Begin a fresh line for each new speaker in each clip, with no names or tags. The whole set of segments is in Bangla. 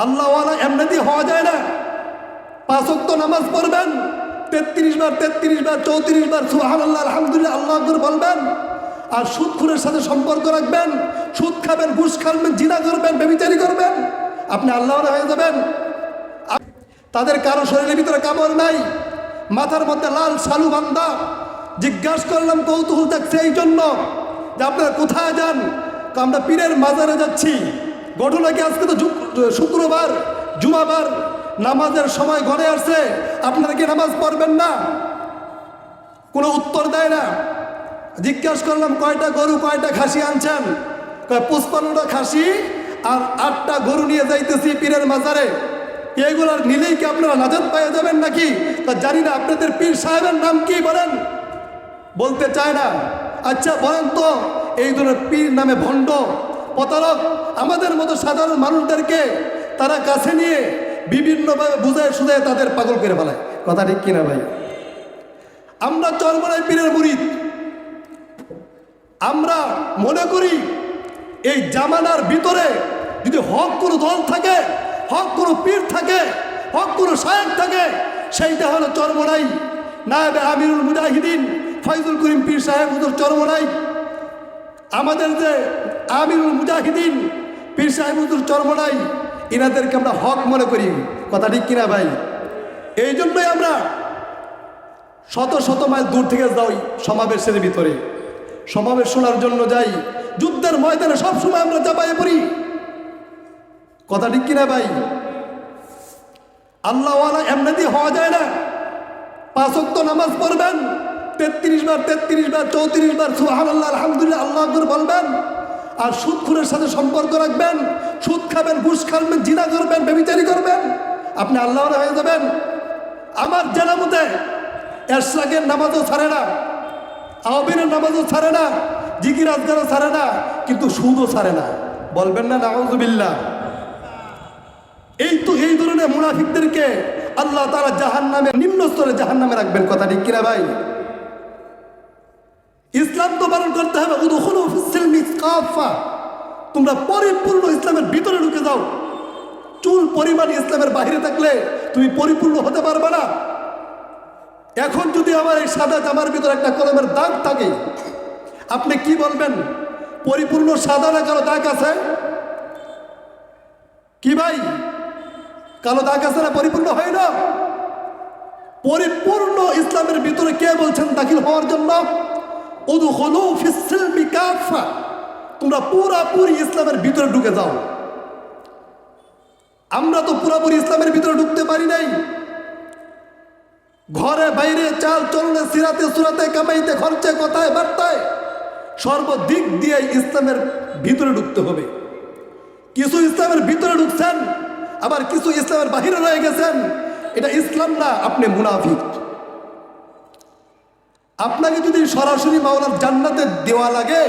আল্লাহওয়ালা এমনিতেই হওয়া যায় না। 5 ওয়াক্ত নামাজ পড়বেন, 33 বার 34 বার সুবহানাল্লাহ আলহামদুলিল্লাহ আল্লাহু আকবার বলবেন, আর সুদখোরের সাথে সম্পর্ক রাখবেন, সুদ খাবেন, ঘুষ খাবেন, জিনা করবেন, ব্যভিচারী করবেন, আপনি আল্লাহওয়ালা হয়ে যাবেন। তাদের কারো শরীরের ভিতরে কামড় নাই, মাথার মধ্যে লাল সালু বান্ধা। জিজ্ঞাসা করলাম, কৌতূহল থাকছে এই জন্য যে আপনারা কোথায় যান? আমরা পীরের মাজারে যাচ্ছি। ঘটনা কি আজকে তো শুক্রবার, জুমাবার, নামাজের সময় ঘরে আসছে, আপনারা কি নামাজ পড়বেন না? কোনো উত্তর দেয় না। জিজ্ঞাসা করলাম, কয়টা গরু কয়টা খাসি আনছেন? 55টা খাসি আর 8টা গরু নিয়ে যাইতেছি পীরের মাজারে। এইগুলার নিলেই কি আপনারা নাজাত পাইয়া যাবেন নাকি? তা জানি না। আপনাদের পীর সাহেবের নাম কি বলেন? বলতে চায় না। আচ্ছা বলেন তো, এই ধরনের পীর নামে ভণ্ড প্রতারক আমাদের মতো সাধারণ মানুষদেরকে তারা কাছে নিয়ে বিভিন্নভাবে বুঝায় শুধায় তাদের পাগল করে ফেলায়। কথা ঠিক কিনা ভাই? আমরা চরমনাই পীরের মুরিদ। আমরা মনে করি এই জামানার ভিতরে যদি হক কোনো দল থাকে, হক কোনো পীর থাকে, হক কোনো শায়েখ থাকে, সেইটা হলো চরমনাই নায়েবে আমিরুল মুজাহিদিন ফয়জুল করিম পীর সাহেব হুজুর চরমনাই। আমাদের যে আমিরুল মুজাহিদিন পীর সাহেব হুজুর চরমনাই, ইনাদেরকে আমরা হক মনে করি। কথা ঠিক কিনা ভাই? এই জন্যই আমরা শত শত মাইল দূর থেকে যাই সমাবেশের ভিতরে, সমাবেশ শোনার জন্য যাই। যুদ্ধের ময়দানে সবসময় আমরা চাপাইয়ে পড়ি। কথা ঠিক কিনা ভাই? আল্লাহওয়ালা এমনিতেই হওয়া যায় না। 5 ওয়াক্ত নামাজ পড়বেন, 33 বার 34 বার সুবহানাল্লাহ আলহামদুলিল্লাহ আল্লাহু আকবার বলবেন, আর সুদখোরের সাথে সম্পর্ক রাখবেন, সুদ খাবেন, ঘুষ খাবেন, জিনা করবেন, ব্যভিচারী করবেন, আপনি আল্লাহওয়ালা হয়ে যাবেন। আমার জানা মতে এরশাকের নামাজও ছাড়ে না, আওয়াবিনের নামাজও ছাড়ে না, জিকির আজকারও ছাড়ে না, কিন্তু সুদও ছাড়ে না। বলবেন না নাউযুবিল্লাহ? এই ধরনের মুনাফিকদেরকে আল্লাহ তাআলা জাহান্নামে, নিম্ন স্তরে জাহান্নামে রাখবেন। কথা ঠিক কিনা ভাই? ইসলাম তো পালন করতে হবে। উদখুলু ফিস-সিলমি কাফা, তোমরা পরিপূর্ণ ইসলামের ভিতরে ঢুকে যাও। চুল পরিমাণ ইসলামের বাইরে থাকলে তুমি পরিপূর্ণ হতে পারবে না। এখন যদি আমার এই সাদা জামার ভিতরে একটা কলমের দাগ থাকে, আপনি কি বলবেন? পরিপূর্ণ সাদা না কালো দাগ আছে? কি ভাই, কালো দাগ আছে না? পরিপূর্ণ হয় না। পরিপূর্ণ ইসলামের ভিতরে কে বলছেন দাখিল হওয়ার জন্য? উদখুলু ফিস-সিলমি কাফা, তোমরা পুরোপুরি ইসলামের ভিতরে ঢুকে যাও। আমরা তো পুরোপুরি ইসলামের ভিতরে ঢুকতে পারি নাই। ঘরে বাইরে, চাল চলনে, সিরাতে সুরাতে, কামাইতে খরচে, কথায় বার্তায়, সর্বদিক দিয়ে ইসলামের ভিতরে ঢুকতে হবে। কিছু ইসলামের ভিতরে ঢুকছেন, আবার কিছু ইসলামের বাহিরে রয়ে গেছেন। এটা ইসলাম না, আপনি মুনাফিক। আপনাকে যদি সরাসরি মাওলার জান্নাতে দেওয়া লাগে,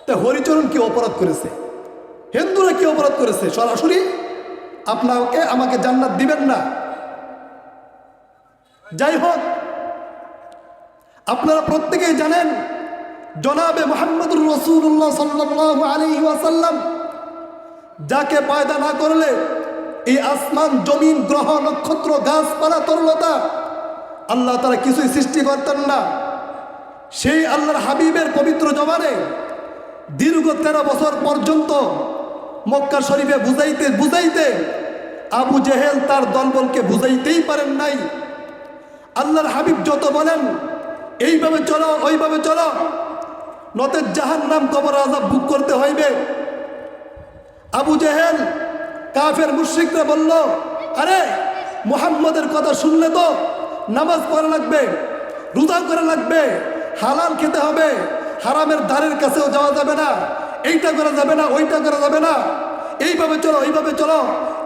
তা হরিচরণ কি অপরাধ করেছে? হিন্দুরা কি অপরাধ করেছে? সরাসরি আপনাকে আমাকে জান্নাত দিবেন না। যাই হোক, আপনারা প্রত্যেকেই জানেন জনাবে মুহাম্মদুর রাসূলুল্লাহ সাল্লাল্লাহু আলাইহি ওয়াসাল্লাম, যাকে পয়দা না করলে এই আসমান, জমিন, গ্রহ, নক্ষত্র, গাছপালা, তরলতা আল্লাহ তারা কিছুই সৃষ্টি করতেন না। সেই আল্লাহর হাবিবের পবিত্র জবানে দীর্ঘ 13 বছর পর্যন্ত মক্কা শরীফে বুঝাইতে বুঝাইতে আবু জেহেল তার দলবলকে বুঝাইতেই পারেন নাই। আল্লাহর হাবিব যত বলেন এইভাবে চলো, ওইভাবে চলো, নতে জাহান্নাম, কবর আযাব ভোগ করতে হইবে। আবু জেহেল কাফের মুশরিকরা বলল, আরে মুহাম্মদের কথা শুনলে তো নামাজ পড়া লাগবে, রোজা করা লাগবে, হালাল খেতে হবে, হারামের দ্বারের কাছেও যাওয়া যাবে না, এইটা করা যাবে না, ওইটা করা যাবে না, এইভাবে চলো, এইভাবে চলো,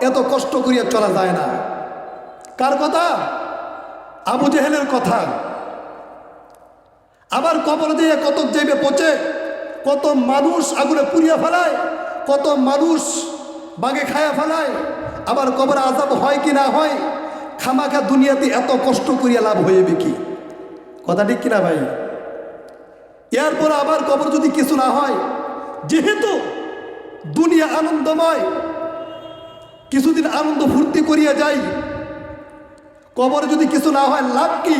এত কষ্ট করিয়া চলা যায় না। কার কথা? আবু জেহেলের কথা। আবার কবর দিয়ে কতক যাইবে পচে, কত মানুষ আগুনে পুড়িয়া ফেলায়, কত মানুষ বাগে খায়া ফেলায়। আবার কবর আযাব হয় কি না হয়, খামাখা দুনিয়াতে এত কষ্ট করিয়া লাভ হইবে কি? কথা ঠিক কিনা ভাই? এরপর আবার কবর যদি কিছু না হয়, যেহেতু দুনিয়া আনন্দময়, কিছুদিন আনন্দ ফুর্তি করিয়া যাই, কবরে যদি কিছু না হয় লাভ কি?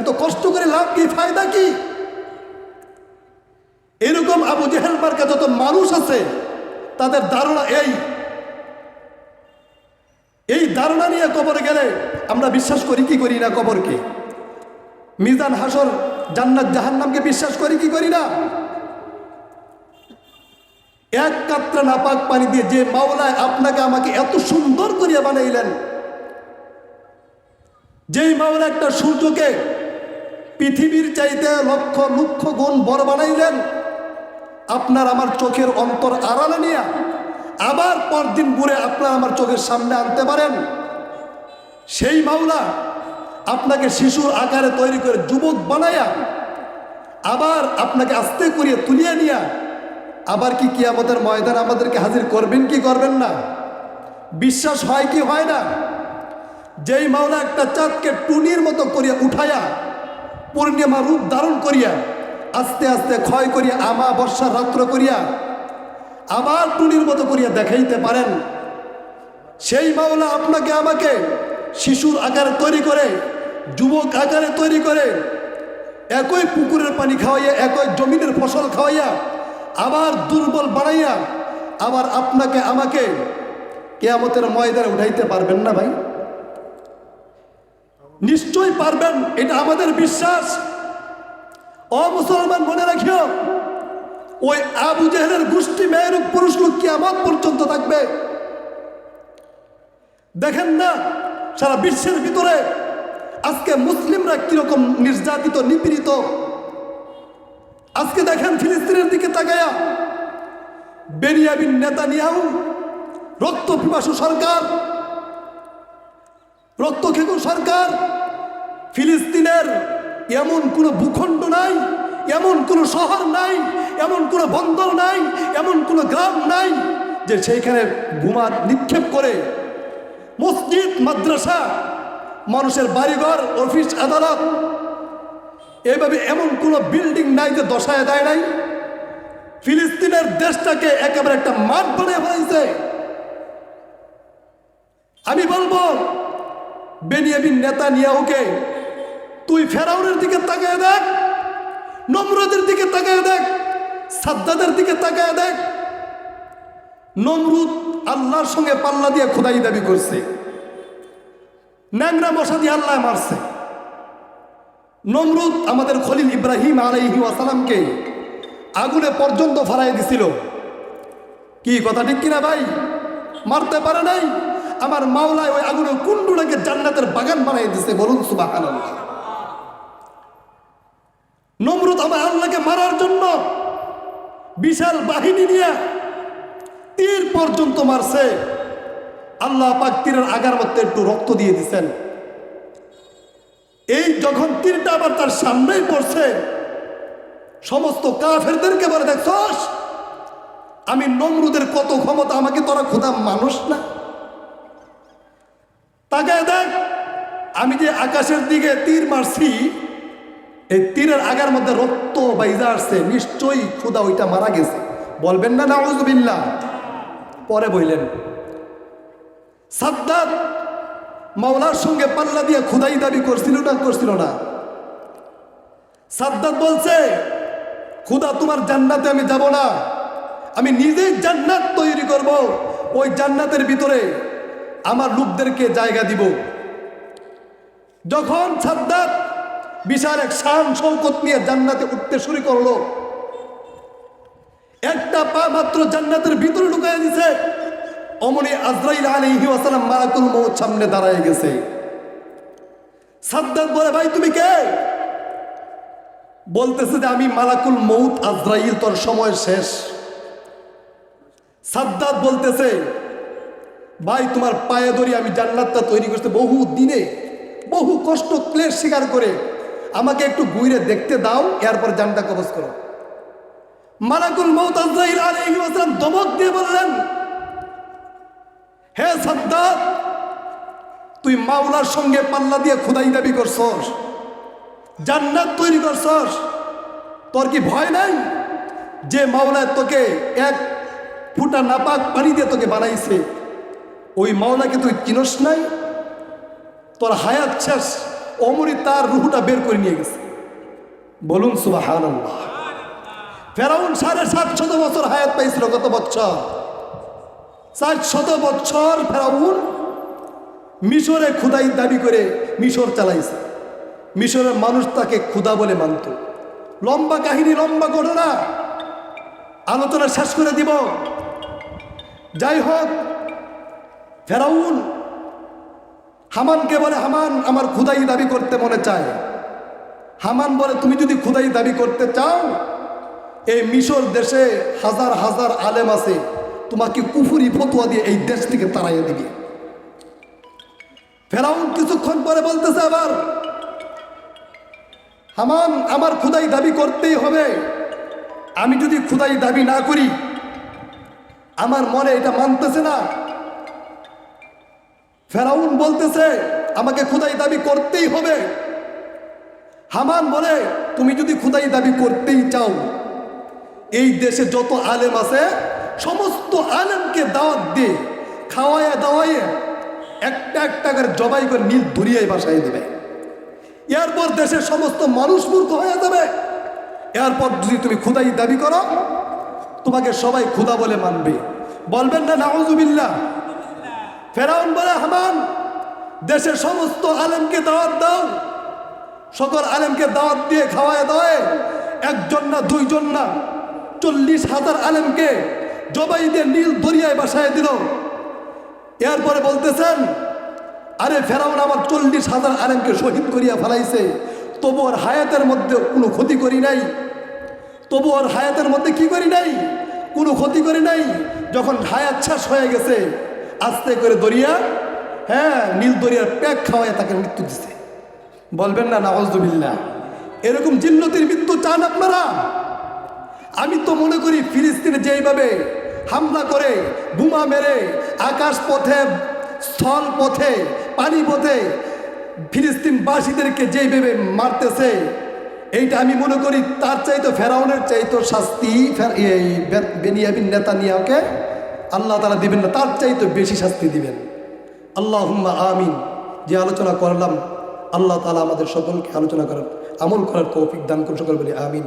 এত কষ্ট করে লাভ কি, ফায়দা কি? এরকম আবু জেহেল মার্কা যত মানুষ আছে তাদের ধারণা এই ধারণা নিয়ে কবরে গেলে আমরা বিশ্বাস করি কি করি না? কবরকে, মিজান, হাসর, জান্নাত জাহান্নামকে বিশ্বাস করি কি করি না? এক কাতরা নাপাক পানি দিয়ে যে মাওলায় আপনাকে আমাকে এত সুন্দর করিয়া বানাইলেন, যেই মাওলা একটা সূর্যকে পৃথিবীর চাইতে লক্ষ লক্ষ গুণ বড় বানাইলেন, আপনার আমার চোখের অন্তর আড়ালে নিয়ে আবার পরদিন ঘুরে আপনার আমার চোখের সামনে আনতে পারেন, সেই মাওলা আপনাকে শিশুর আকারে তৈরি করে যুবক বানাইয়া আবার আপনাকে আস্তে করিয়া তুলিয়া নিয়া আবার কি কিয়ামতের ময়দানে আমাদেরকে হাজির করবেন কি করবেন না? বিশ্বাস হয় কি হয় না? যেই মাওলা একটা চাঁদকে টুনির মতো করিয়া উঠাইয়া পূর্ণিমা রূপ ধারণ করিয়া আস্তে আস্তে ক্ষয় করিয়া আমাবস্যার রাত্র করিয়া আবার টুনির মতো করিয়া দেখাইতে পারেন, সেই মাওলা আপনাকে আমাকে শিশুর আকারে তৈরি করে, যুবক আকারে তৈরি করে, একই পুকুরের পানি খাওয়াইয়া, একই জমিনের ফসল খাওয়াইয়া আবার দুর্বল বানাইয়া আবার আপনাকে আমাকে কিয়ামতের ময়দানে উঠাইতে পারবেন না ভাই? নিশ্চয়ই পারবেন, এটা আমাদের বিশ্বাস। ও মুসলমান, মনে রাখিও, ওই আবু জেহেলের গোষ্ঠী মেয়েরূপ পুরুষ লোক কিয়ামত পর্যন্ত থাকবে। দেখেন না সারা বিশ্বের ভিতরে আজকে মুসলিমরা কিরকম নির্যাতিত, নিপীড়িত। আজকে দেখেন ফিলিস্তিনের দিকে তাকায়া বেনিয়ামিন নেতানিয়াহু, রক্ত পিপাসু সরকার, রক্তখেকু সরকার। ফিলিস্তিনের এমন কোনো ভূখণ্ড নাই, এমন কোনো শহর নাই, এমন কোনো বন্দর নাই, এমন কোনো গ্রাম নাই যে সেইখানে বোমা নিক্ষেপ করে মসজিদ, মাদ্রাসা, মানুষের বাড়িঘর, অফিস, আদালত, এইভাবে এমন কোনো বিল্ডিং নাই যে দশায় দেয় নাই। ফিলিস্তিনের দেশটাকে একেবারে একটা মাঠ বানিয়ে ফেলাইছে। আমি বলবো বেনিয়ামিন নেতানিয়াহুকে, তুই ফেরাউনের দিকে তাকায় দেখ, নমরুদের দিকে তাকায় দেখ, সাদ্দাদের দিকে তাকায় দেখ। নমরুদ আল্লাহর সঙ্গে পাল্লা দিয়ে খোদাই দাবি করছে, ন্যাংরা মশা দিয়ে আল্লাহ মারছে। নমরুদ আমাদের খলিল ইব্রাহিম আলাইহি ওয়াসালামকে আগুনে পর্যন্ত ফালাই দিছিল। কি কথা ঠিক কিনা ভাই? মারতে পারে নাই। আমার মাওলায় ওই আগুনের কুণ্ডুটাকে জান্নাতের বাগান বানাই দিছে। বলুন সুবহানাল্লাহ। নমরুদ আমার আল্লাহকে মারার জন্য বিশাল বাহিনী নিয়ে তীর পর্যন্ত মারছে। আল্লাহ পাক তীরের আগার মধ্যে একটু রক্ত দিয়ে দিচ্ছেন। এই যখন তীরটা আবার তার সামনেই পড়ছে, সমস্ত কাফেরদেরকে বলে, দেখছস আমি নমরুদের কত ক্ষমতা, আমাকে তোরা খোদা মানুষ না? তাকায় দেখ, আমি যে আকাশের দিকে তীর মারছি, এই তীরের আগার মধ্যে রক্ত বাইজা আসছে, নিশ্চয়ই খোদা ওইটা মারা গেছে। বলবেন না নাউযুবিল্লাহ? পরে বললেন সাদ্দাত মাওলার সঙ্গে পাল্লা দিয়ে খোদাই দাবি করছিল না? সাদ্দাত বলছে, খোদা তোমার জান্নাতে আমি যাব না, আমি নিজেই জান্নাত তৈরি করব, ওই জান্নাতের ভিতরে আমার লোকদেরকে জায়গা দিব। যখন সাদ্দাত বিশাল এক শান শৌকত নিয়ে জান্নাতে উঠতে শুরু করলো, একটা পা মাত্র জান্নাতের ভিতরে ঢুকাই দিছে, অমনি আজরাইল আলাইহি ওয়াসাল্লাম মালাকুল মউত সামনে দাঁড়ায় গেছে। সাদ্দাত বলে, ভাই তুমি কে? বলতেছে যে আমি মালাকুল মউত আজরাইল, তোর সময় শেষ। সাদ্দাত বলতেছে, ভাই তোমার পায়ে ধরি, আমি জান্নাতটা তৈরি করতে বহু দিনে বহু কষ্ট ক্লেশ স্বীকার করে, আমাকে একটু ঘুরে দেখতে দাও, এরপর জানটা কবজ করো। মালাকুল মউত আজরাইল আলাইহিস সালাম ধমক দিয়ে বললেন, হে সাদ্দাত, তুই মাওলার সঙ্গে পাল্লা দিয়ে খোদাই দাবি করছস, জান্নাত তৈরি করছস, তোর কি ভয় নাই? যে মাওলা তোকে এক ফুটা নাপাক পানি দিয়ে তোকে বানাইছে, ওই মাওলাকে তুই চিনস নাই? তোর হায়াত শেষ, অমরই তার রুহটা বের করে নিয়ে গেছে। বলুন সুবহানাল্লাহ। ফেরাউন 750 বছর হায়াত পাইছিল। কত বছর? 400 বছর ফেরাউন মিশরে খুদাই দাবি করে মিশর চালাইছে। মিশরের মানুষ তাকে খুদা বলে মানত। লম্বা কাহিনী, লম্বা ঘটনা, আলোচনা শেষ করে দিব। যাই হোক, ফেরাউন হামানকে বলে, হামান আমার খুদাই দাবি করতে মনে চায়। হামান বলে, তুমি যদি খুদাই দাবি করতে চাও, এই মিশর দেশে হাজার হাজার আলেম আছে, তোমাকে কুফুরি ফতোয়া দিয়ে এই দেশ থেকে তাড়াইয়া দিবে। ফেরাউন কিছুক্ষণ পরে বলতেছে আবার, হামান আমার খুদাই দাবি করতেই হবে। আমি যদি খুদাই দাবি না করি, আমার মনে এটা মানতেছে না। ফেরাউন বলতেছে আমাকে খুদাই দাবি করতেই হবে। হামান বলে, তুমি যদি খুদাই দাবি করতেই চাও, এই দেশে যত আলেম আছে সমস্ত আলেমকে দাওয়াত দিয়ে খাওয়াইয়া দাওয়াইয়া একটা একটা করে জবাই করে নীল ধরিয়াই বাসায় দেবে। এরপর দেশের সমস্ত মানুষ মূর্খ হয়ে যাবে। এরপর যদি তুমি খুদাই দাবি করো, তোমাকে সবাই খুদা বলে মানবে। বলবেন না নাউজুবিল্লাহ? ফেরাউন বলে, হামান দেশের সমস্ত আলেমকে দাওয়াত দাও। সকল আলেমকে দাওয়াত দিয়ে খাওয়ায় দাওয়ায় একজন না দুইজন না 40,000 আলেমকে জবাই দিয়ে নীল দরিয়ায় বাসায় দিল। এরপরে বলতেছেন, আরে ফেরাউন আমার 40,000 আলেমকে শহীদ করিয়া ফেলাইছে, তবু ওর হায়াতের মধ্যে কোনো ক্ষতি করি নাই। তবু ওর হায়াতের মধ্যে কি করি নাই? কোনো ক্ষতি করি নাই। যখন হায়াত শেষ হয়ে গেছে, আস্তে করে দরিয়া, নীল দরিয়ার প্যাক খাওয়ায় তাকে মৃত্যু দিছে। বলবেন না নাউজুবিল্লাহ? এরকম জিন্নতির মৃত্যু চান আপনারা? আমি তো মনে করি ফিলিস্তিনে যেইভাবে হামলা করে, বোমা মেরে, আকাশ পথে, স্থল পথে, পানি পথে ফিলিস্তিনবাসীদেরকে যেইভাবে মারতেছে, এইটা আমি মনে করি তার চাইতো ফেরাউনের চাইতো শাস্তি এই বেনিয়ামিন নেতানিয়াহুকে আল্লাহ তাআলা দিবেন না, তার চাইতো বেশি শাস্তি দিবেন। আল্লাহুম্মা আমিন। যে আলোচনা করলাম, আল্লাহ তাআলা আমাদের সকলকে আলোচনা করার, আমল করার তৌফিক দান করুন। সকল বলি আমিন।